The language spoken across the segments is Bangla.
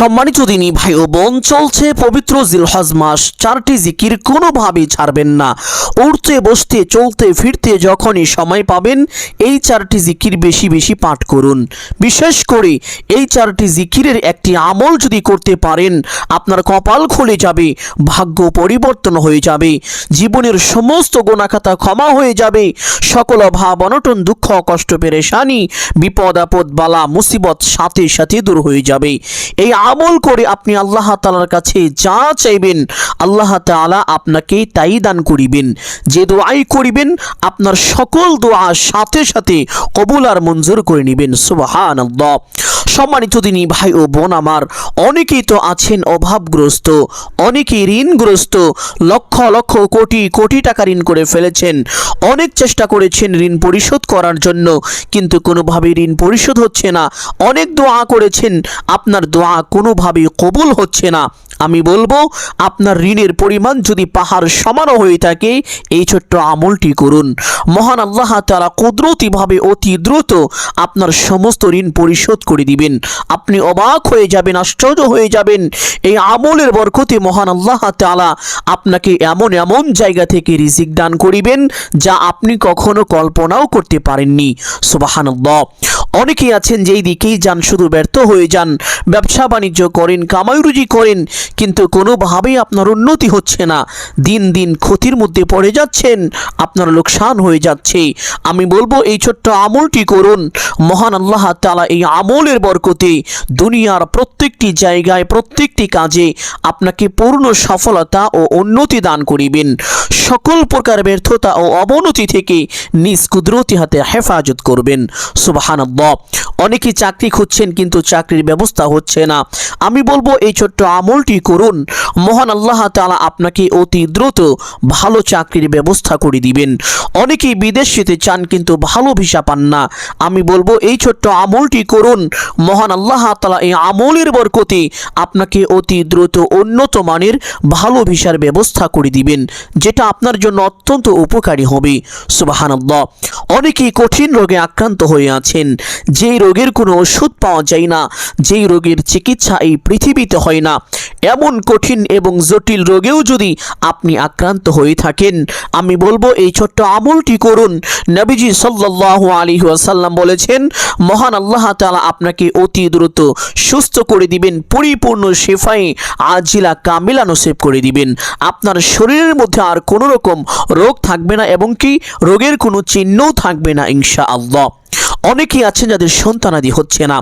সম্মানিত দিনী ভাই ও বোন, চলছে পবিত্র জিলহজ মাস। চারটি জিকির কোনোভাবেই ছাড়বেন না। উঠতে বসতে চলতে ফিরতে যখনই সময় পাবেন এই চারটি জিকির বেশি বেশি পাঠ করুন। বিশেষ করে এই চারটি জিকিরের একটি আমল যদি করতে পারেন, আপনার কপাল খুলে যাবে, ভাগ্য পরিবর্তন হয়ে যাবে, জীবনের সমস্ত গুনাহখাতা ক্ষমা হয়ে যাবে, সকল অভাব অনটন দুঃখ কষ্ট পেরেশানি বিপদ আপদ বালা মুসিবত সাথে সাথে দূর হয়ে যাবে। এই আমল করে আপনি আল্লাহ তাআলার কাছে যা চাইবেন আল্লাহ তাআলা আপনাকে তাই দান করিবেন। যে দোয়াই করিবেন আপনার সকল দোয়া সাথে সাথে কবুল আর মঞ্জুর করে নেবেন। সুবহানাল্লাহ। সম্মানিত দিনী ভাই ও বোন আমার, অনেকেই তো আছেন অভাবগ্রস্ত, অনেকেই ঋণগ্রস্ত, লক্ষ লক্ষ কোটি কোটি টাকা ঋণ করে ফেলেছেন। অনেক চেষ্টা করেছেন ঋণ পরিশোধ করার জন্য, কিন্তু কোনোভাবেই ঋণ পরিশোধ হচ্ছে না। অনেক দোয়া করেছেন, আপনার দোয়া কোনোভাবেই কবুল হচ্ছে না। আমি বলবো, আপনার ঋণের পরিমাণ যদি পাহাড় সমানও হয়ে থাকে, এই ছোট্ট আমলটি করুন। মহান আল্লাহ তাআলা কুদরতিভাবে অতি দ্রুত আপনার সমস্ত ঋণ পরিশোধ করে দিবেন। আপনি অবাক হয়ে যাবেন, আশ্চর্য হয়ে যাবেন। এই আমলের বরকতে মহান আল্লাহ তাআলা আপনাকে এমন এমন জায়গা থেকে রিজিক দান করিবেন যা আপনি কখনো কল্পনাও করতে পারেননি। সুবহানাল্লাহ। অনেকেই আছেন যেই দিকেই যান শুধু ব্যর্থ হয়ে যান। ব্যবসা বাণিজ্য করেন, কামাই রুজি করেন, কিন্তু কোনোভাবেই আপনার উন্নতি হচ্ছে না। দিন দিন ক্ষতির মধ্যে পড়ে যাচ্ছেন, আপনার লোকসান হয়ে যাচ্ছে। আমি বলবো এই ছোট্ট আমলটি করুন। মহান আল্লাহ তাআলা এই আমলের বরকতে দুনিয়ার প্রত্যেকটি জায়গায় প্রত্যেকটি কাজে আপনাকে পূর্ণ সফলতা ও উন্নতি দান করিবেন। সকল প্রকার ব্যর্থতা ও অবনতি থেকে নিজ কুদরতি হাতে হেফাজত করবেন। সুবহানাল্লাহ। অনেকেই চাকরি খুঁজছেন কিন্তু চাকরির ব্যবস্থা হচ্ছে না। আমি বলবো এই ছোট্ট আমলটি করুন। মহান আল্লাহ তাআলা আপনাকে অতি দ্রুত ভালো চাকরির ব্যবস্থা করে দিবেন। অনেকেই বিদেশ যেতে চান কিন্তু ভালো ভিসা পান না। আমি বলবো এই ছোট্ট আমলটি করুন। মহান আল্লাহ তাআলা এই আমলের বরকতে আপনাকে অতি দ্রুত উন্নত মানের ভালো ভিসার ব্যবস্থা করে দিবেন, যেটা আপনার জন্য অত্যন্ত উপকারী হবে। সুবহানাল্লাহ। অনেকেই কঠিন রোগে আক্রান্ত হয়ে আছেন, যেই রোগের কোনো ওষুধ পাওয়া যায় না, যেই রোগের চিকিৎসা এই পৃথিবীতে হয় না। এমন কঠিন এবং জটিল রোগেও যদি আপনি আক্রান্ত হয়ে থাকেন, আমি বলবো এই ছোট্ট আমলটি করুন। নবীজি সাল্লাল্লাহু আলাইহি ওয়াসাল্লাম বলেছেন, মহান আল্লাহ তাআলা আপনাকে অতি দ্রুত সুস্থ করে দিবেন, পরিপূর্ণ শিফায়ে আজিলা কামিলা নসিব করে দিবেন। আপনার শরীরের মধ্যে আর কোনো রকম রোগ থাকবে না এবং কি রোগের কোনো চিহ্নও থাকবে না ইনশাআল্লাহ। অনেকেই আছেন যাদের সন্তানাদি হচ্ছে না।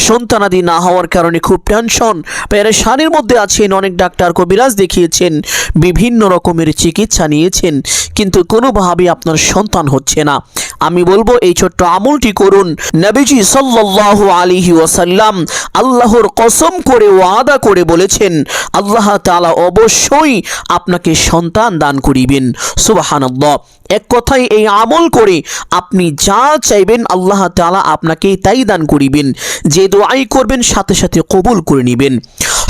সন্তানাদি না হওয়ার কারণে খুব টেনশন পেরেশানির মধ্যে আছেন। অনেক ডাক্তার কবিরাজ দেখিয়েছেন, বিভিন্ন রকমের চিকিৎসা নিয়েছেন, কিন্তু কোনোভাবে আপনার সন্তান হচ্ছে না। আমি বলবো এই ছোট্ট আমলটি করুন। নবীজি সাল্লাল্লাহু আলাইহি ওয়াসাল্লাম আল্লাহর কসম করে ওয়াদা করে বলেছেন, আল্লাহ তাআলা অবশ্যই আপনাকে সন্তান দান করিবেন। সুবহানাল্লাহ। এক কথায় এই আমল করে আপনি যা চাইবেন আল্লাহ তাআলা আপনাকে তাই দান করিবেন। যে দোয়াই করবেন সাথে সাথে কবুল করে নেবেন।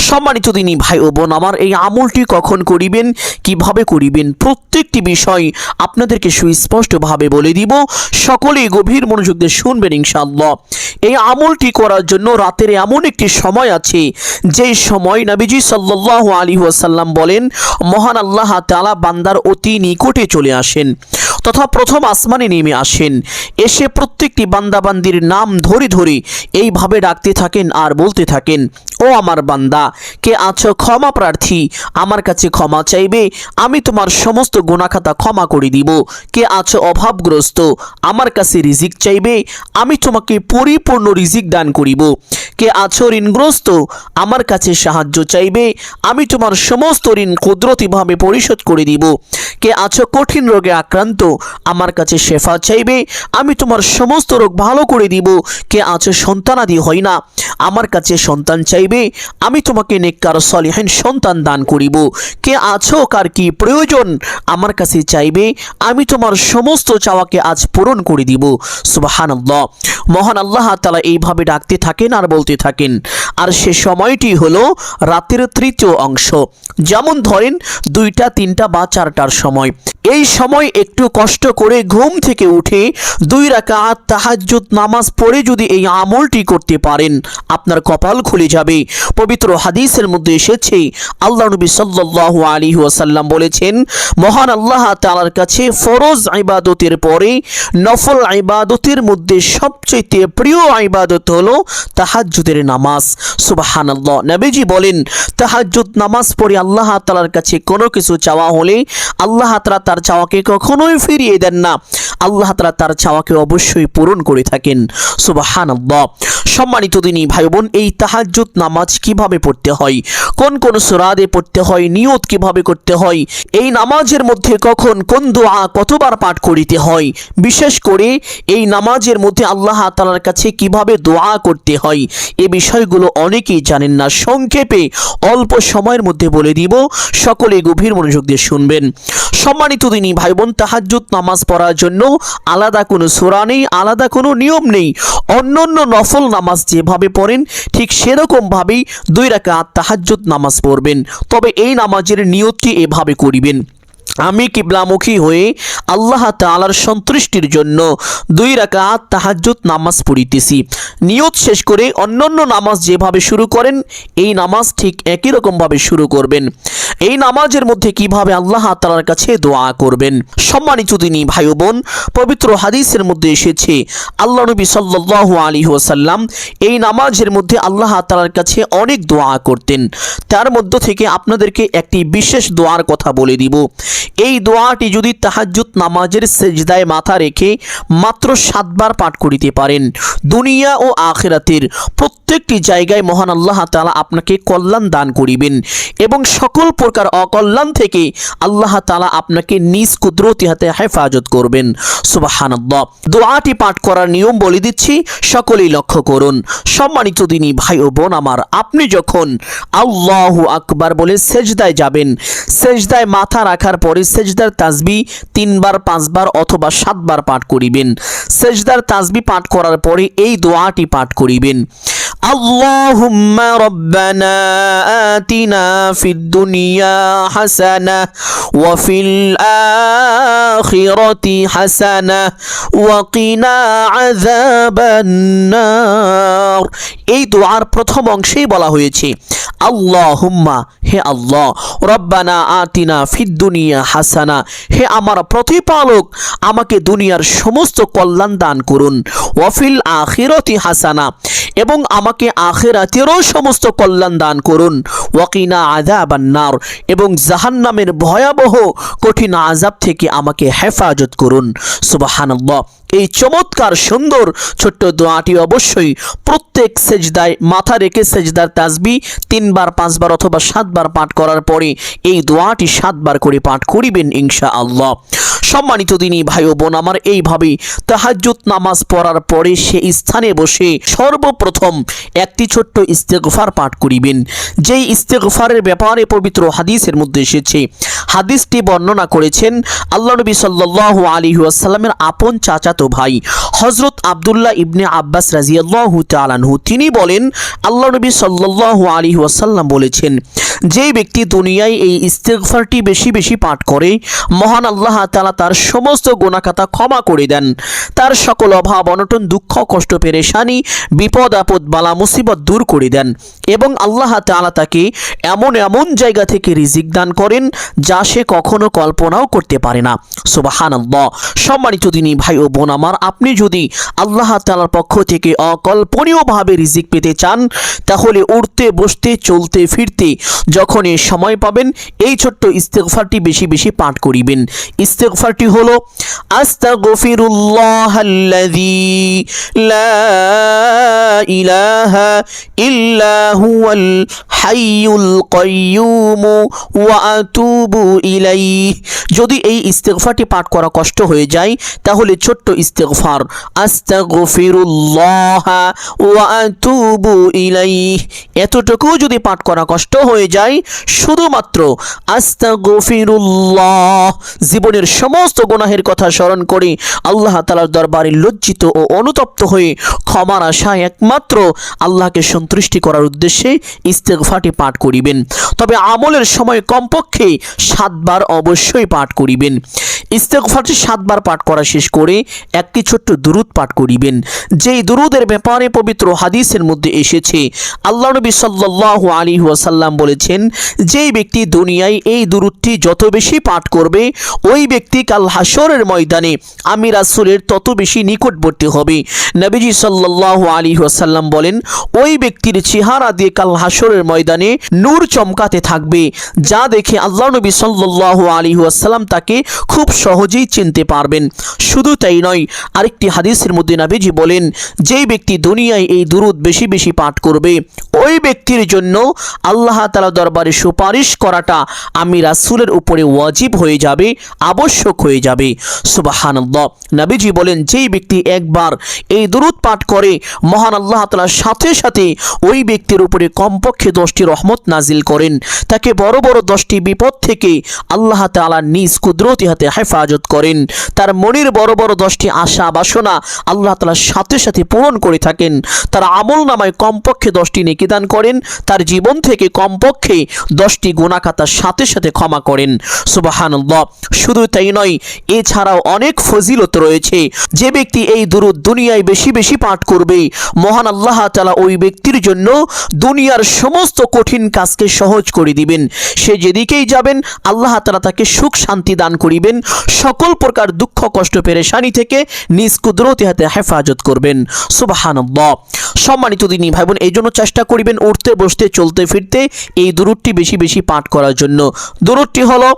সম্মানিত দিনী ভাই ও বোন আমার, এই আমলটি কখন করিবেন, কিভাবে করিবেন, প্রত্যেকটি বিষয় আপনাদেরকে সুস্পষ্টভাবে বলে দিব। সকলেই গভীর মনোযোগ দিয়ে শুনবেন ইনশাআল্লাহ। এই আমলটি করার জন্য রাতের এমন একটি সময় আছে, যেই সময় নবীজি সাল্লাল্লাহু আলাইহি ওয়াসাল্লাম বলেন, মহান আল্লাহ তাআলা বান্দার অতি নিকটে চলে আসেন তথা প্রথম আসমানে নেমে আসেন। এসে প্রত্যেকটি বান্দাবান্দির নাম ধরে ধরে এইভাবে ডাকতে থাকেন আর বলতে থাকেন, ও আমার বান্দা, কে আছো ক্ষমা প্রার্থী, আমার কাছে ক্ষমা চাইবে, আমি তোমার সমস্ত গুনাহখাতা ক্ষমা করে দিব। কে আছো অভাবগ্রস্ত, আমার কাছে রিজিক চাইবে, আমি তোমাকে পরিপূর্ণ রিজিক দান করিব। কে আছো ঋণগ্রস্ত, আমার কাছে সাহায্য চাইবে, আমি তোমার সমস্ত ঋণ কুদরতিভাবে পরিশোধ করে দিব। কে আছো কঠিন রোগে আক্রান্ত, আমার কাছে শেফা চাইবে, আমি তোমার সমস্ত রোগ ভালো করে দিব। কে আছো সন্তানাদি হয় না, আমার কাছে সন্তান চাইবে, আমি তোমাকে নেককার সলিহিন সন্তান দান করিব। কে আছো কার কি প্রয়োজন, আমার কাছে চাইবে, আমি তোমার সমস্ত চাওয়াকে আজ পূরণ করে দিব। সুবহানাল্লাহ। মহান আল্লাহ তাআলা এইভাবে ডাকতে থাকেন আর বলতে থাকেন। আর সে সময়টি হলো রাতের তৃতীয় অংশ। যেমন ধরেন 2টা 3টা বা 4টার সময়। এই সময় একটু কষ্ট করে ঘুম থেকে উঠে 2 রাকাত তাহাজ্জুদ নামাজ পড়ে যদি এই আমলটি করতে পারেন, আপনার কপাল খুলে যাবে। পবিত্র হাদিসের মধ্যে এসেছে, আল্লাহ নবী সাল্লাল্লাহু আলাইহি ওয়াসাল্লাম বলেছেন, মহান আল্লাহ তাআলার কাছে ফরজ ইবাদতের পরে নফল ইবাদতের মধ্যে সবচেয়ে প্রিয় ইবাদত হলো তাহাজ্জুদের নামাজ। সুবহানাল্লাহ। নবীজি বলেন, তাহাজ্জুদ নামাজ পড়ে আল্লাহ তাআলার কাছে কোনো কিছু চাওয়া হলে আল্লাহ তাআলা তার চাওয়াকে কখনোই ফিরিয়ে দেন না। আল্লাহ তাআলা তার চাওয়াকে অবশ্যই পূরণ করে থাকেন। সুবহানাল্লাহ। সম্মানিত দিনী ভাই বোন, এই তাহাজ্জুদ নামাজ কিভাবে পড়তে হয়, কোন কোন সূরা দিয়ে পড়তে হয়, নিয়ত কিভাবে করতে হয়, এই নামাজের মধ্যে কখন কোন দোয়া কতবার পাঠ করিতে হয়, বিশেষ করে এই নামাজের মধ্যে আল্লাহ তাআলার কাছে কিভাবে দোয়া করতে হয়, এই বিষয়গুলো অনেকেই জানেন না। সংক্ষেপে অল্প সময়ের মধ্যে বলে দিব, সকলে গভীর মনোযোগ দিয়ে শুনবেন। সম্মানিত দিনী ভাই বোন, তাহাজ্জুদ নামাজ পড়ার জন্য আলাদা কোনো সূরা নেই, আলাদা কোনো নিয়ম নেই। অন্যান্য নফল নামাজ যেভাবে পড়েন ঠিক সেরকম ভাবেই 2 রাকাত তাহাজ্জুদ নামাজ পড়বেন। তবে এই নামাজের নিয়তটি এভাবে করিবেন, আমি কিবলামুখী হয়ে আল্লাহ তাআলার সন্তুষ্টির জন্য 2 রাকাত তাহাজ্জুদ নামাজ পড়িতেছি। নিয়ত শেষ করে অন্যান্য নামাজ যেভাবে শুরু করেন এই নামাজ ঠিক একই রকমভাবে শুরু করবেন। এই নামাজের মধ্যে কিভাবে আল্লাহ তাআলার কাছে দোয়া করবেন। সম্মানিত দিনী ভাই বোন, পবিত্র হাদিসের মধ্যে এসেছে, আল্লাহ নবী সাল্লাল্লাহু আলাইহি ওয়াসাল্লাম এই নামাজের মধ্যে আল্লাহ তাআলার কাছে অনেক দোয়া করতেন। তার মধ্য থেকে আপনাদেরকে একটি বিশেষ দোয়ার কথা বলে দিব। এই দোয়াটি যদি তাহাজ্জুদ নামাজের সেজদায় মাথা রেখে মাত্র 7 বার পাঠ করিতে পারেন, দুনিয়া ও আখিরাতের প্রত্যেকটি জায়গায় মহান আল্লাহ তাআলা আপনাকে কল্যাণ দান করিবেন এবং সকল প্রকার অকল্যাণ থেকে আল্লাহ তাআলা আপনাকে নিজ কুদরতি হাতে হেফাজত করবেন। সুবহানাল্লাহ। দোয়াটি পাঠ করার নিয়ম বলে দিচ্ছি, সকলেই লক্ষ্য করুন। সম্মানিত দিনী ভাই ও বোন আমার, আপনি যখন আল্লাহু আকবার বলে সেজদায় যাবেন, সেজদায় মাথা রাখার পরে সেজদার তাসবিহ 3 বার 5 বার অথবা 7 বার পাঠ করিবেন। সেজদার তাসবিহ পাঠ করার পরে এই দোয়াটি পাঠ করিবেন, আল্লাহুম্মা রাব্বানা আতিনা ফিদ দুনিয়া হাসানাহ ওয়া ফিল আখিরাতি হাসানাহ ওয়া কিনা আযাবান নার। এই দোয়ার প্রথম অংশেই বলা হয়েছে, আল্লাহুম্মা, হে আল্লাহ, রব্বানা আতিনা ফিদ দুনিয়া হাসানা, হে আমার প্রতিপালক, আমাকে দুনিয়ার সমস্ত কল্যাণ দান করুন, ওয়াফিল আখিরাতি হাসানা, এবং আমাকে আখিরাতেরও সমস্ত কল্যাণ দান করুন, ওয়াকিনা আযাবান নার, এবং জাহান্নামের ভয়াবহ কঠিন আযাব থেকে আমাকে হেফাজত করুন। সুবহানাল্লাহ। এই চমৎকার সুন্দর ছোট্ট দোয়াটি অবশ্যই প্রত্যেক সেজদায় মাথা রেখে সেজদার তাসবিহ 3 বার 5 বার অথবা 7 বার পাঠ করার পরে এই দোয়াটি 7 বার করে পাঠ করিবেন ইনশাআল্লাহ। সম্মানিত দিনী ভাই ও বোন আমার, এইভাবে তাহাজ্জুদ নামাজ পড়ার পরে সে স্থানে বসে সর্বপ্রথম একটি ছোট্ট ইস্তেগফার পাঠ করিবেন। যেই ইস্তেগফারের ব্যাপারে পবিত্র হাদিসের মধ্যে এসেছে, হাদিসটি বর্ণনা করেছেন আল্লাহ নবী সাল্লাল্লাহু আলাইহি ওয়াসাল্লামের আপন চাচাতো ভাই হযরত আব্দুল্লাহ ইবনে আব্বাস রাদিয়াল্লাহু তাআলা আনহু। তিনি বলেন, আল্লাহ নবী সাল্লাল্লাহু আলাইহি ওয়াসাল্লাম বলেছেন, যে ব্যক্তি দুনিয়ায় এই ইস্তেগফারটি বেশি বেশি পাঠ করে, মহান আল্লাহ তাআলা তার সমস্ত গুনাহ খাতা ক্ষমা করে দেন, তার সকল অভাব অনটন দুঃখ কষ্ট পেরেশানি বিপদ আপদ বালা মুসিবত দূর করে দেন এবং আল্লাহ তাআলা তাকে এমন এমন জায়গা থেকে রিজিক দান করেন যা সে কখনো কল্পনাও করতে পারে না। সুবহানাল্লাহ। সম্মানিত দিনী ভাই ও বোন আমার, আপনি যদি আল্লাহ তাআলার পক্ষ থেকে অকল্পনীয়ভাবে রিজিক পেতে চান, তাহলে উঠতে বসতে চলতে ফিরতে যখনই সময় পাবেন এই ছোট্ট ইস্তেগফারটি বেশি বেশি পাঠ করিবেন। ইস্তেগফারটি হলো, আস্তাগফিরুল্লাহাল্লাযী লা ইলাহা ইল্লা হুয়াল হাইয়ুল কাইয়্যুম ওয়া আতুবু ইলাইহি। যদি এই ইস্তেগফারটি পাঠ করা কষ্ট হয়ে যায়, তাহলে ছোট্ট ইস্তিগফার, আস্তাগফিরুল্লাহ ওয়া আতুবু ইলাইহি। এতটুকু যদি পাঠ করা কষ্ট হয়ে যায়, শুধুমাত্র আস্তাগফিরুল্লাহ জীবনের সমস্ত গুনাহের কথা স্মরণ করে আল্লাহ তাআলার দরবারে লজ্জিত ও অনুতপ্ত হয়ে ক্ষমার আশায় একমাত্র আল্লাহকে সন্তুষ্টি করার উদ্দেশ্যে ইস্তিগফারটি পাঠ করিবেন। তবে আমলের সময় কমপক্ষে 7 বার অবশ্যই পাঠ করিবেন। ইস্তিগফারটি 7 বার পাঠ করা শেষ করে একটি ছোট্ট দুরূদ পাঠ করিবেন। যেই দুরূদের ব্যাপারে পবিত্র হাদিসের মধ্যে এসেছে, আল্লাহ নবী সাল্লাল্লাহু আলাইহি ওয়াসাল্লাম বলেছেন, যেই ব্যক্তি দুনিয়ায় এই দুরূদটি যত বেশি পাঠ করবে, ওই ব্যক্তি কাল হাসরের ময়দানে আমি রাসূলের তত বেশি নিকটবর্তী হবে। নবীজি সাল্লাল্লাহু আলাইহি ওয়াসাল্লাম বলেন, ওই ব্যক্তির চেহারা দিয়ে কাল হাসরের ময়দানে নূর চমকাতে থাকবে, যা দেখে আল্লাহ নবী সাল্লাল্লাহু আলাইহি ওয়াসাল্লাম তাকে খুব সহজেই চিনতে পারবেন। শুধু তাই নয়, আরেকটি হাদিসের মধ্যে নবীজি বলেন, যেই ব্যক্তি দুনিয়ায় এই দুরূদ বেশি বেশি পাঠ করবে, ওই ব্যক্তির জন্য আল্লাহ তাআলা দরবারে সুপারিশ করাটা আমি রাসূলের উপরে ওয়াজিব হয়ে যাবে, আবশ্যক হয়ে যাবে। সুবহানাল্লাহ। নবীজি বলেন, যেই ব্যক্তি একবার এই দুরূদ পাঠ করে, মহান আল্লাহ তাআলা সাথে সাথে ওই ব্যক্তির উপরে কমপক্ষে 10টি রহমত নাজিল করেন, তাকে বড় বড় 10টি বিপদ থেকে আল্লাহ তাআলা নিজ কুদরতি হাতে হেফাজত করেন, তার মনের বড় বড় 10টি আশা বাসনা আল্লাহ তাআলা সাথে সাথে পূরণ করে থাকেন, তার আমল নামায় কমপক্ষে 10টি নেকি দান করেন, তার জীবন থেকে কমপক্ষে 10টি গুনাহ খাতার সাথে সাথে ক্ষমা করেন। সুবহানাল্লাহ। শুধু তাই নয়, এছাড়াও অনেক ফজিলত রয়েছে। যে ব্যক্তি এই দুরূদ দুনিয়ায় বেশি বেশি পাঠ করবে, মহান আল্লাহ তাআলা ওই ব্যক্তির জন্য দুনিয়ার সমস্ত কঠিন কাজকে সহজ করে দিবেন। সে যেদিকেই যাবেন আল্লাহ তাআলা তাকে সুখ শান্তি দান করিবেন, সকল প্রকার দুঃখ কষ্ট পেরেশানি থেকে নিজ কুদরতি হাতে হেফাজত করবেন। সুবহানাল্লাহ। সম্মানিত দিনী ভাই বোন, এই জন্য চেষ্টা করিবেন উঠতে বসতে চলতে ফিরতে এই দুরূদটি বেশি বেশি পাঠ করার জন্য। দুরূদটি হলো,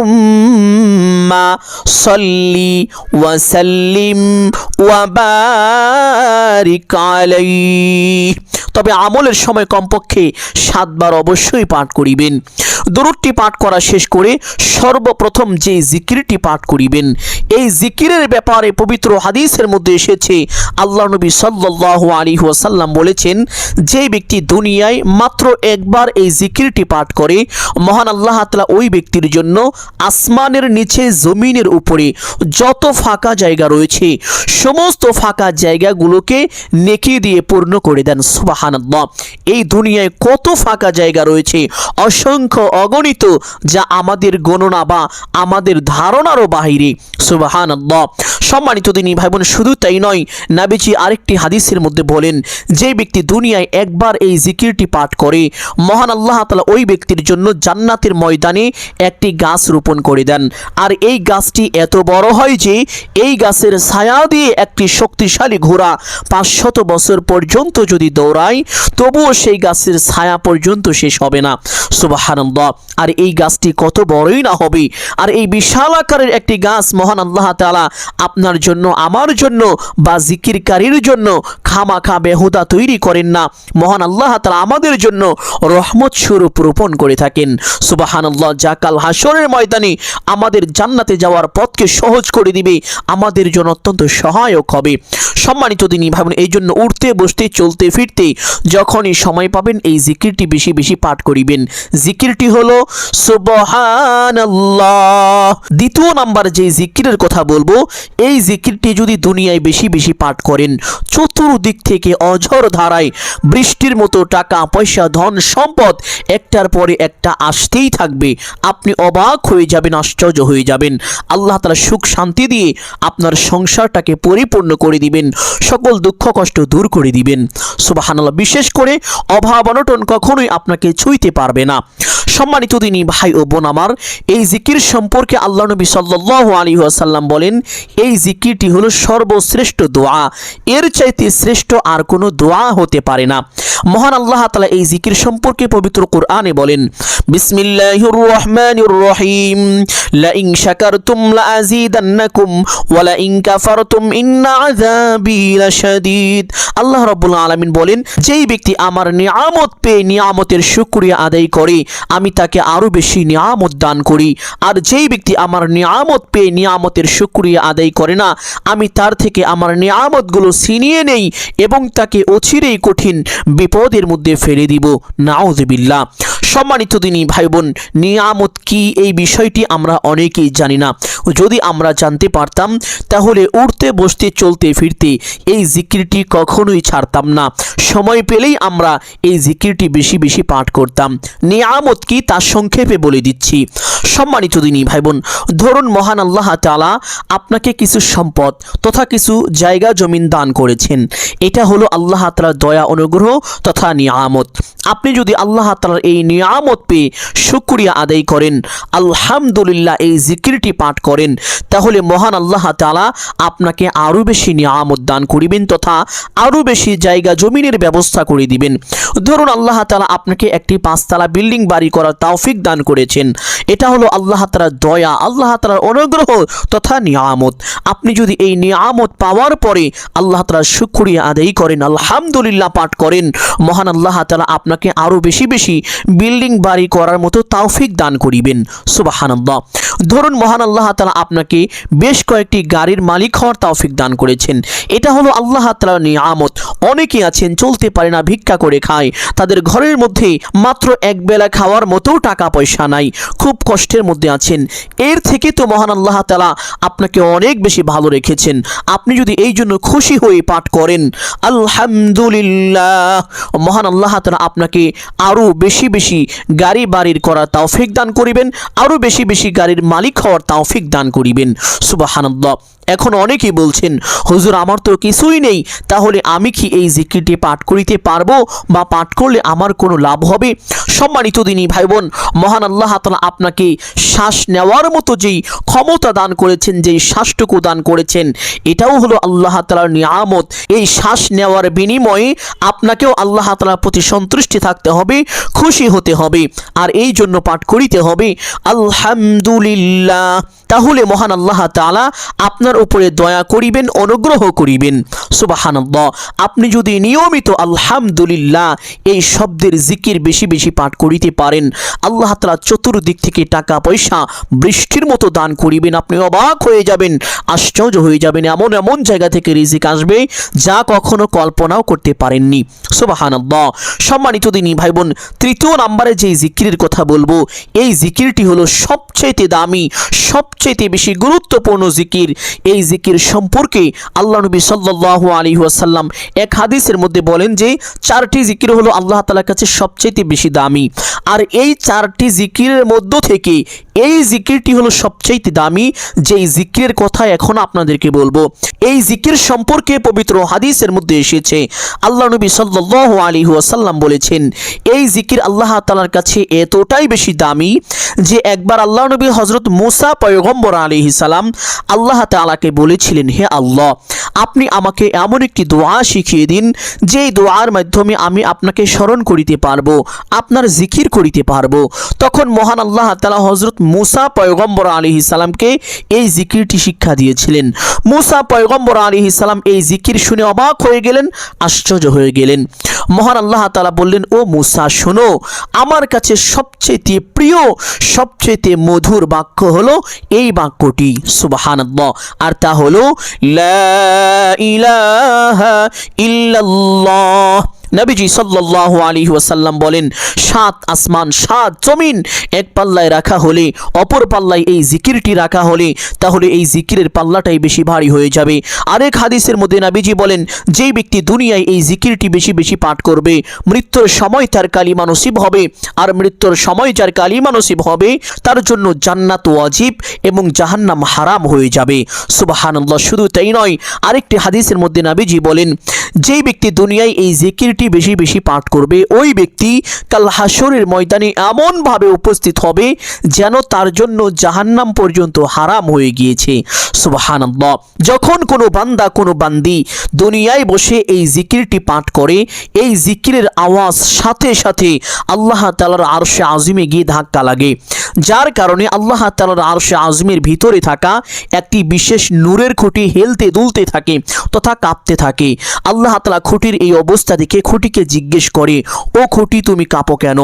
আল্লাহুম্মা সাল্লি ওয়া সাল্লিম ওয়া বারিক আলাইহি। তবে আমলের সময় কমপক্ষে 7 বার অবশ্যই পাঠ করিবেন। দুরূদটি পাঠ করা শেষ করে সর্বপ্রথম যে জিকিরটি পাঠ করিবেন, এই জিকিরের ব্যাপারে পবিত্র হাদিসের মধ্যে এসেছে, আল্লাহ নবী সাল্লাল্লাহু আলাইহি ওয়াসাল্লাম বলেছেন, যে ব্যক্তি দুনিয়ায় মাত্র একবার এই জিকিরটি পাঠ করে, মহান আল্লাহ তাআলা ওই ব্যক্তির জন্য আসমানের নিচে জমিনের উপরে যত ফাঁকা জায়গা রয়েছে সমস্ত ফাঁকা জায়গাগুলোকে নেকি দিয়ে পূর্ণ করে দেন। সুবহানাল্লাহ। এই দুনিয়ায় কত ফাঁকা জায়গা রয়েছে, অসংখ্য অগণিত, যা আমাদের গণনা বা আমাদের ধারণারও বাহিরে। সুবহানাল্লাহ। সম্মানিত দিনী ভাই বোন, শুধু তাই নয়, নবীজি আরেকটি হাদিসের মধ্যে বলেন, যে ব্যক্তি দুনিয়ায় একবার এই জিকিরটি পাঠ করে, মহান আল্লাহ তাআলা ওই ব্যক্তির জন্য জান্নাতের ময়দানে একটি গাছ রোপণ করে দেন। আর এই গাছটি এত বড় হয় যে এই গাছের ছায়া দিয়ে একটি শক্তিশালী ঘোড়া 500 বছর পর্যন্ত যদি দৌড়ায়, তবুও সেই গাছের ছায়া পর্যন্ত শেষ হবে না। সুবহানাল্লাহ। আর এই গাছটি কত বড়ই না হবে। আর এই বিশাল আকারের একটি গাছ মহান আল্লাহ তাআলা আপনার জন্য, আমার জন্য বা জিকিরকারীর জন্য খামাখা বেহুদা তৈরি করেন না। মহান আল্লাহ তাআলা আমাদের জন্য রহমত স্বরূপ রোপণ করে থাকেন। সুবহানাল্লাহ। যা কাল হাসরের ময়দানে আমাদের জান্নাতে যাওয়ার পথকে সহজ করে দিবে, আমাদের জন্য অত্যন্ত সহায়ক হবে। সম্মানিত দিনী ভাই বোন, এই জন্য উঠতে বসতে চলতে ফিরতে যখনই সময় পাবেন এই জিকিরটি বেশি বেশি পাঠ করিবেন। জিকিরটি হলো সুবহানাল্লাহ। দ্বিতীয় নাম্বার যে জিকিরের কথা বলবো, এই জিকিরটি যদি দুনিয়ায় বেশি বেশি পাঠ করেন, চতুর্দিক থেকে অঝড় ধারায় বৃষ্টির মতো টাকা পয়সা ধন সম্পদ একটার পরে একটা আসতেই থাকবে। আপনি অবাক হয়ে যাবেন, আশ্চর্য হয়ে যাবেন। আল্লাহ তাআলা সুখ শান্তি দিয়ে আপনার সংসারটাকে পরিপূর্ণ করে দিবেন, সকল দুঃখ কষ্ট দূর করে দিবেন। সুবহানাল্লাহ। বিশেষ করে অভাব অনটন কখনোই আপনাকে ছুঁইতে পারবে না। সম্মানিত দিনী ভাই ও বোন আমার, এই জিকির সম্পর্কে আল্লাহ নবী সাল্লাল্লাহু আলাইহি ওয়াসাল্লাম বলেন, এই জিকিরটি হলো সর্বশ্রেষ্ঠ দোয়া, এর চাইতে শ্রেষ্ঠ আর কোনো দোয়া হতে পারে না। মহান আল্লাহ তাআলা এই জিকির সম্পর্কে পবিত্র কোরআনে বলেন, বিসমিল্লাহির রহমানির রহিম, লা ইন শাকারতুম লাযীদান্নাকুম ওয়া লা ইন কাফারতুম ইন্না আযাবি লাশাদীদ। আল্লাহ রাব্বুল আলামিন বলেন, যেই ব্যক্তি আমার নিয়ামত পেয়ে নিয়ামতের শুকরিয়া আদায় করে, আমি আমি তাকে আরও বেশি নিয়ামত দান করি। আর যেই ব্যক্তি আমার নিয়ামত পেয়ে নিয়ামতের শুকরিয়া আদায় করে না, আমি তার থেকে আমার নিয়ামতগুলো ছিনিয়ে নেই এবং তাকে অচিরেই কঠিন বিপদের মধ্যে ফেলে দিব। নাউযুবিল্লাহ। সম্মানিত দিনী ভাই বোন, নিয়ামত কি এই বিষয়টি আমরা অনেকেই জানি না। যদি আমরা জানতে পারতাম তাহলে উঠতে বসতে চলতে ফিরতে এই জিকিরটি কখনোই ছাড়তাম না। সময় পেলেই আমরা এই জিকিরটি বেশি বেশি পাঠ করতাম। নিয়ামত কি তা সংক্ষেপে বলে দিচ্ছি। সম্মানিত দিনী ভাই বোন, ধরুন মহান আল্লাহ তাআলা আপনাকে কিছু সম্পদ তথা কিছু জায়গা জমিন দান করেছেন। এটা হলো আল্লাহ তাআলার দয়া অনুগ্রহ তথা নিয়ামত। আপনি যদি আল্লাহ তাআলার এই নিয়ামত পেয়ে শুকরিয়া আদায় করেন, আলহামদুলিল্লাহ এই জিকিরটি পাঠ করেন, তাহলে মহান আল্লাহ তাআলা আপনাকে আরও বেশি নিয়ামত দান করিবেন তথা আরও বেশি জায়গা জমিনের ব্যবস্থা করে দিবেন। ধরুন আল্লাহ তাআলা আপনাকে একটি 5তলা বিল্ডিং বাড়ি করার তৌফিক দান করেছেন। এটা হলো আল্লাহ তাআলার দয়া, আল্লাহ তাআলার অনুগ্রহ তথা নিয়ামত। আপনি যদি এই নিয়ামত পাওয়ার পরে আল্লাহ তাআলার শুকরিয়া আদায় করেন, আলহামদুলিল্লাহ পাঠ করেন, মহান আল্লাহ তাআলা আপনাকে আরও বেশি বেশি বিল্ডিং বাড়ি করার মতো তৌফিক দান করিবেন। সুবহানাল্লাহ। ধরুন মহান আল্লাহ তাআলা আপনাকে বেশ কয়েকটি গাড়ির মালিক হওয়ার তৌফিক দান করেছেন। এটা হলো আল্লাহ তাআলার নিয়ামত। অনেকে আছেন চলতে পারে না, ভিক্ষা করে খায়, তাদের ঘরের মধ্যে মাত্র এক বেলা খাওয়ার মতো টাকা পয়সা নাই, খুব কষ্টের মধ্যে আছেন। এর থেকে তো মহান আল্লাহ তাআলা আপনাকে অনেক বেশি ভালো রেখেছেন। আপনি যদি এই জন্য খুশি হয়ে পাঠ করেন আলহামদুলিল্লাহ, মহান আল্লাহ তাআলা আপনাকে আরও বেশি বেশি গাড়ি বাড়ির করার তৌফিক দান করিবেন, আরও বেশি বেশি গাড়ির মালিক হওয়ার তৌফিক দান করিবেন। সুবহানাল্লাহ। এখন অনেকেই বলছেন, হুজুর আমার তো কিছুই নেই, তাহলে আমি কি এই জিকিরটি পাঠ করিতে পারবো বা পাঠ করলে আমার কোনো লাভ হবে? সম্মানিত দিনী ভাই বোন, মহান আল্লাহ তাআলা আপনাকে শ্বাস নেওয়ার মতো যেই ক্ষমতা দান করেছেন, যেই শ্বাসটুকু দান করেছেন, এটাও হলো আল্লাহ তাআলার নিয়ামত। এই শ্বাস নেওয়ার বিনিময়ে আপনাকেও আল্লাহ তাআলার প্রতি সন্তুষ্টি থাকতে হবে, খুশি হতে হবে, আর এই জন্য পাঠ করিতে হবে আলহামদুলিল্লাহ। তাহলে মহান আল্লাহ তাআলা আপনার উপরে দয়া করিবেন, অনুগ্রহ করিবেন। সুবহানাল্লাহ। আপনি যদি নিয়মিত আলহামদুলিল্লাহ এই শব্দের জিকির বেশি বেশি পাঠ করিতে পারেন, আল্লাহ তাআলা চতুর্দিক থেকে টাকা পয়সা বৃষ্টির মতো দান করিবেন। আপনি অবাক হয়ে যাবেন, আশ্চর্য হয়ে যাবেন, এমন এমন জায়গা থেকে রিজিক আসবে যা কখনো কল্পনাও করতে পারেননি। সুবহানাল্লাহ। সম্মানিত দিনী ভাই বোন, তৃতীয় নম্বরে যে জিকিরের কথা বলবো, এই জিকিরটি হলো সবচেয়ে দামি, সবচেয়ে বেশি গুরুত্বপূর্ণ জিকির। এই জিকির সম্পর্কে আল্লাহ নবী সাল্লাল্লাহু আলাইহি ওয়াসাল্লাম এক হাদিসের মধ্যে বলেন যে 4টি জিকির হলো আল্লাহ তাআলার কাছে সবচেয়ে বেশি দামি। আর এই 4টি জিকিরের মধ্য থেকে এই জিকিরটি হলো সবচেয়ে দামি, যেই জিকিরের কথা এখন আপনাদেরকে বলবো। এই জিকির সম্পর্কে পবিত্র হাদিসের মধ্যে এসেছে, আল্লাহ নবী সাল্লাল্লাহু আলাইহি ওয়াসাল্লাম বলেছেন, এই জিকির আল্লাহ তাআলার কাছে এতটাই বেশি দামি যে একবার আল্লাহ নবী হযরত মুসা পয়গম্বর আলাইহিস সালাম আল্লাহ তাআলাকে বলেছিলেন, হে আল্লাহ, আপনি আমাকে এমন একটি দোয়া শিখিয়ে দিন যেই দোয়ার মাধ্যমে আমি আপনাকে স্মরণ করিতে পারবো, আপনার জিকির করিতে পারবো। তখন মহান আল্লাহ তাআলা হযরত মুসা পয়গম্বর আলাইহিস সালামকে এই জিকিরটি শিক্ষা দিয়েছিলেন। মুসা পয়গম্বর আলাইহিস সালাম এই জিকির শুনে অবাক হয়ে গেলেন, আশ্চর্য হয়ে গেলেন। মহান আল্লাহ তাআলা বললেন, ও মুসা শোনো, আমার কাছে সবচেয়ে প্রিয়, সবচেয়ে মধুর বাক্য হলো এই বাক্যটি, সুবহানাল্লাহ, আর তা হলো লা ইলাহা ইল্লাল্লাহ। নবীজি সাল্লাল্লাহু আলাইহি ওয়াসাল্লাম বলেন, 7 আসমান 7 জমিন এক পাল্লায় রাখা হলে, অপর পাল্লায় এই জিকিরটি রাখা হলে, তাহলে এই জিকিরের পাল্লাটাই বেশি ভারী হয়ে যাবে। আরেক হাদিসের মধ্যে নবীজি বলেন, যেই ব্যক্তি দুনিয়ায় এই জিকিরটি বেশি বেশি পাঠ করবে, মৃত্যুর সময় তার কালিমা নসিব হবে, আর মৃত্যুর সময় যার কালিমা নসিব হবে তার জন্য জান্নাত ওয়াজিব এবং জাহান্নাম হারাম হয়ে যাবে। সুবহানাল্লাহ। শুধু তাই নয়, আরেকটি হাদিসের মধ্যে নবীজি বলেন, যেই ব্যক্তি দুনিয়ায় এই জিকিরটি বেশি বেশি পাঠ করবে, ওই ব্যক্তি কাল হাসরের ময়দানে এমন ভাবে উপস্থিত হবে যেন তার জন্য জাহান্নাম পর্যন্ত হারাম হয়ে গিয়েছে। সুবহানাল্লাহ। যখন কোনো বান্দা, কোনো বান্দি দুনিয়ায় বসে এই জিকিরটি পাঠ করে, এই জিকিরের আওয়াজ সাথে সাথে আল্লাহ তাআলার আরশে আজিমে গিয়ে ধাক্কা লাগে, যার কারণে আল্লাহ তাআলার আরশে আজিমের ভিতরে থাকা একটি বিশেষ নূরের খুঁটি হেলতে দুলতে থাকে তথা কাঁপতে থাকে। আল্লাহ তাআলা খুঁটির এই অবস্থা দেখে খুঁটিকে জিজ্ঞেস করে, ও খুঁটি তুমি কাঁপো কেন?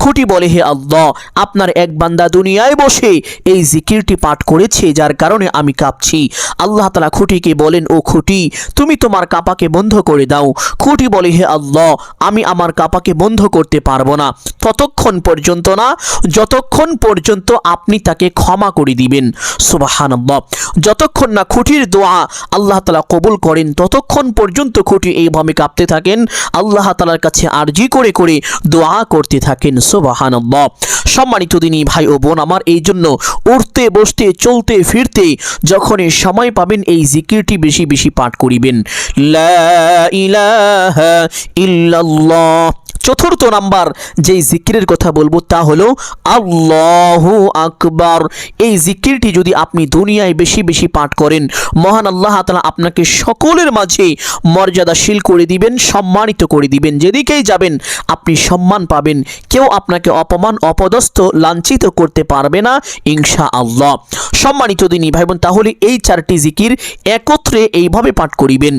খুঁটি বলে, হে আল্লাহ, আপনার এক বান্দা দুনিয়ায় বসে এই জিকিরটি পাঠ করেছে, যার কারণে আমি কাঁপছি। আল্লাহ তাআলা খুঁটিকে বলেন, ও খুঁটি, তুমি তোমার কাঁপাকে বন্ধ করে দাও। খুঁটি বলে, হে আল্লাহ, আমি আমার কাঁপাকে বন্ধ করতে পারবো না ততক্ষণ পর্যন্ত না যতক্ষণ পর্যন্ত আপনি তাকে ক্ষমা করে দিবেন। সুবহানাল্লাহ। যতক্ষণ না খুঁটির দোয়া আল্লাহ তাআলা কবুল করেন ততক্ষণ পর্যন্ত খুঁটি এইভাবে কাঁপতে থাকেন, আল্লাহ তাআলার কাছে আরজি করে করে দোয়া করতে থাকেন। সুবহানাল্লাহ। সম্মানিত দিনী ভাই ও বোন আমার, এই জন্য উঠতে বসতে চলতে ফিরতে যখনই সময় পাবেন এই জিকিরটি বেশি বেশি পাঠ করিবেন। লা ইলাহা ইল্লাল্লাহ। চতুর্থ নাম্বার যেই জিকিরের কথা বলবো তা হলো আল্লাহু আকবার। এই জিকিরটি যদি আপনি দুনিয়ায় বেশি বেশি পাঠ করেন, মহান আল্লাহ তাআলা আপনাকে সকলের মাঝে মর্যাদাশীল করে দিবেন, সম্মানিত করে দিবেন। যেদিকেই যাবেন আপনি সম্মান পাবেন, কেউ আপনাকে অপমান অপদস্থ লাঞ্ছিত করতে পারবে না ইনশাআল্লাহ। সম্মানিত দিনী ভাই বোন, তাহলে এই চারটি জিকির একত্রে এইভাবে পাঠ করিবেন।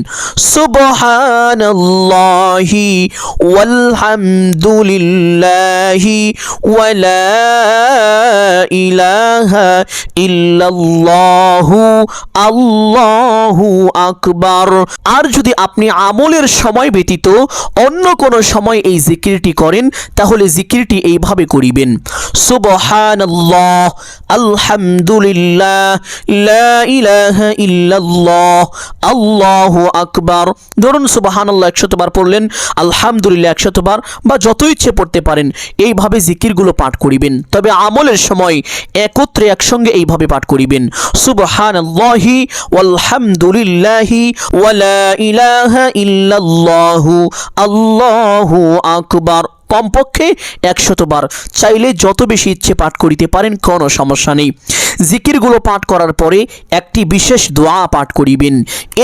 সুবহানাল্লাহি ওয়ালহামদুলিল্লাহি ওয়ালা ইলাহা ইল্লাল্লাহু আল্লাহু আকবার। আর যদি আপনি আমলের সময় ব্যতীত অন্য কোনো সময় এই জিকিরটি করেন তাহলে জিকিরটি এইভাবে করিবেন। সুবহানাল্লাহ, আলহামদুলিল্লাহ, লা ইলাহা ইল্লাল্লাহ, আল্লাহু আকবার। ধরুন সুবহানাল্লাহ 100 বার পড়লেন, আলহামদুলিল্লাহ 100 বার, বা যত ইচ্ছে পড়তে পারেন। এইভাবে জিকিরগুলো পাঠ করিবেন। তবে আমলের সময় একত্রে একসঙ্গে এইভাবে পাঠ করিবেন। সুবহানাল্লাহি ওয়ালহামদুলিল্লাহি ওয়ালা ইলাহা ইল্লাল্লাহু আল্লাহু আকবার। কমপক্ষে 100 বার, চাইলে যত বেশি ইচ্ছে পাঠ করিতে পারেন, কোনো সমস্যা নেই। জিকিরগুলো পাঠ করার পরে একটি বিশেষ দোয়া পাঠ করিবেন।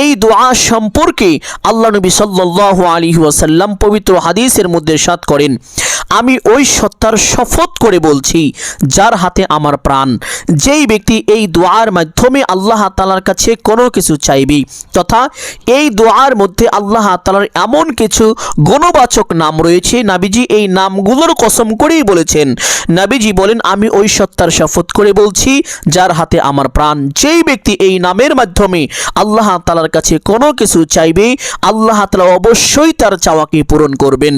এই দোয়া সম্পর্কে আল্লাহ নবী সাল্লাল্লাহু আলাইহি ওয়াসাল্লাম পবিত্র হাদিসের মধ্যে ইরশাদ করেন, আমি ওই সত্তার শপথ করে বলছি যার হাতে আমার প্রাণ, যেই ব্যক্তি এই দোয়ার মাধ্যমে আল্লাহ তাআলার কাছে কোনো কিছু চাইবে, তথা এই দোয়ার মধ্যে আল্লাহ তাআলার এমন কিছু গুণবাচক নাম রয়েছে, নবীজি এই নামগুলোর কসম করেই বলেছেন। নবীজি বলেন, আমি ওই সত্তার শপথ করে বলছি যার হাতে আমার প্রাণ, যেই ব্যক্তি এই নামের মাধ্যমে আল্লাহ তাআলার কাছে কোনো কিছু চাইবে, আল্লাহ তাআলা অবশ্যই তার চাওয়াকে পূরণ করবেন।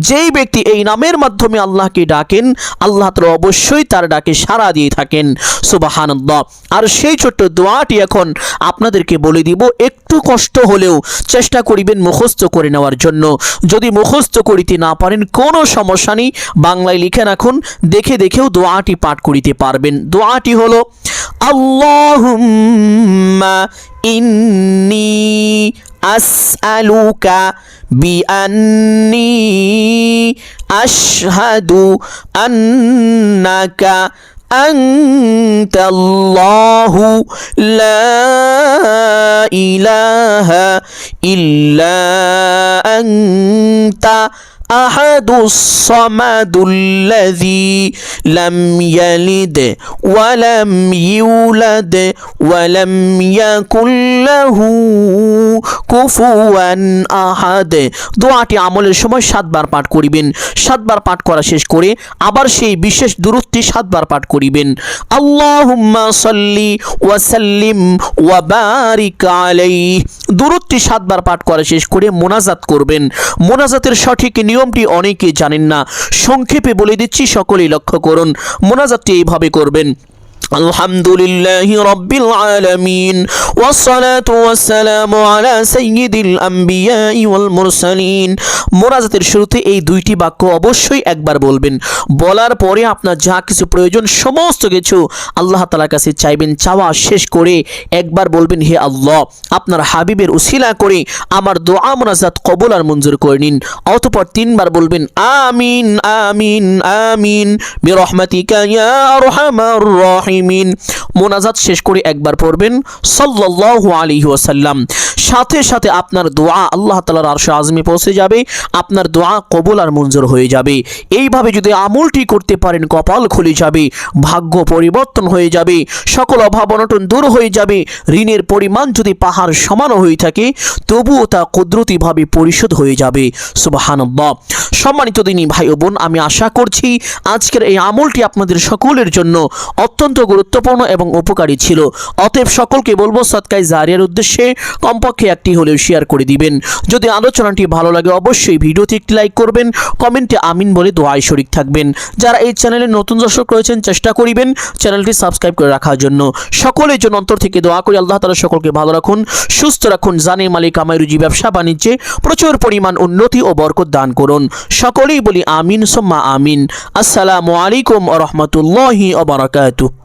যেই ব্যক্তি এই নামের মাধ্যমে আল্লাহকে ডাকেন, আল্লাহ তাআলা অবশ্যই তার ডাকে সাড়া দিয়ে থাকেন। সুবহানাল্লাহ। আর সেই ছোট্ট দোয়াটি এখন আপনাদেরকে বলে দিব, একটু কষ্ট হলেও চেষ্টা করিবেন মুখস্থ করে নেওয়ার জন্য। যদি মুখস্থ করিতে না পারেন কোনো সমস্যা নেই, বাংলায় লিখে রাখুন, দেখে দেখেও দোয়াটি পাঠ করিতে পারবেন। দোয়াটি হলো, আল্লাহুম্মা ইন্নী আসআলুকা বিআন্নী আশহাদু আন্নাকা আনতাল্লাহু লা ইলাহা ইল্লা আনতা আহাদুস সামাদুল্লাযী লাম ইয়ালিদ ওয়া লাম ইউলাদ ওয়া লাম ইয়াকুল লাহু কুফুয়ান আহাদ। দোয়াটি আমলের সময় 7 বার পাঠ করিবেন। 7 বার পাঠ করা শেষ করে আবার সেই বিশেষ দুরূদটি 7 বার পাঠ করিবেন। আল্লাহুম্মা সাল্লি ওয়া সাল্লিম ওয়া বারিক আলাইহি। দুরূদটি 7 বার পাঠ করা শেষ করে মোনাজাত করবেন। মোনাজাতের সঠিক নিয়মটি অনেকে জানেন না, সংক্ষেপে বলে দিচ্ছি, সকলেই লক্ষ্য করুন। মোনাজাতটি এইভাবে করবেন, আলহামদুলিল্লাহি রাব্বিল আলামিন ওয়াসসালাতু ওয়াসসালামু আলা সাইয়্যিদিল আমবিয়াই ওয়াল মুরসালিন। মোনাজাতের শুরুতে এই দুইটি বাক্য অবশ্যই একবার বলবেন। বলার পরে আপনার যা কিছু প্রয়োজন সমস্ত কিছু আল্লাহ তাআলার কাছে চাইবেন। চাওয়া শেষ করে একবার বলবেন, হে আল্লাহ, আপনার হাবিবের উসিলা করে আমার দোয়া মোনাজাত কবুল আর মঞ্জুর করে নিন। অতঃপর 3 বার বলবেন, আমিন আমিন আমিন বিরহমাতিকা ইয়া আরহামার রাহিম। রাহিমিন মোনাজাত শেষ করে একবার পড়বেন সাল্লাল্লাহু আলাইহি ওয়াসাল্লাম। সাথে সাথে আপনার দোয়া আল্লাহ তাআলার আরশে আযমে পৌঁছে যাবে, আপনার দোয়া কবুল আর মঞ্জুর হয়ে যাবে। এইভাবে যদি আমলটি করতে পারেন কপাল খুলে যাবে, ভাগ্য পরিবর্তন হয়ে যাবে, সকল অভাব অনটন দূর হয়ে যাবে। ঋণের পরিমাণ যদি পাহাড় সমান হয়ে থাকে তবুও তা কুদরতিভাবে পরিশোধ হয়ে যাবে। সুবহানাল্লাহ। সম্মানিত দিনী ভাই ও বোন, আমি আশা করছি আজকের এই আমলটি আপনাদের সকলের জন্য অত্যন্ত গুরুত্বপূর্ণ এবং উপকারী ছিল। অতএব সকলকে বলবো সদকায়ে জারিয়ার উদ্দেশ্যে কমপক্ষে একটি হলেও শেয়ার করে দিবেন। যদি আলোচনাটি ভালো লাগে অবশ্যই ভিডিওতে একটি লাইক করবেন, কমেন্টে আমিন বলে দোয়ায় শরীক থাকবেন। যারা এই চ্যানেলে নতুন দর্শক রয়েছেন চেষ্টা করিবেন চ্যানেলটি সাবস্ক্রাইব করে রাখার জন্য। সকলের জন্য অন্তর থেকে দোয়া করি আল্লাহ তাআলা সকলকে ভালো রাখুন, সুস্থ রাখুন, জানে মালিক কামাই রুজি ব্যবসা বাণিজ্যে প্রচুর পরিমাণ উন্নতি ও বরকত দান করুন। সকলেই বলি আমিন সুম্মা আমিন। আসসালামু আলাইকুম ওয়া রাহমাতুল্লাহি ওয়া বারাকাতুহু।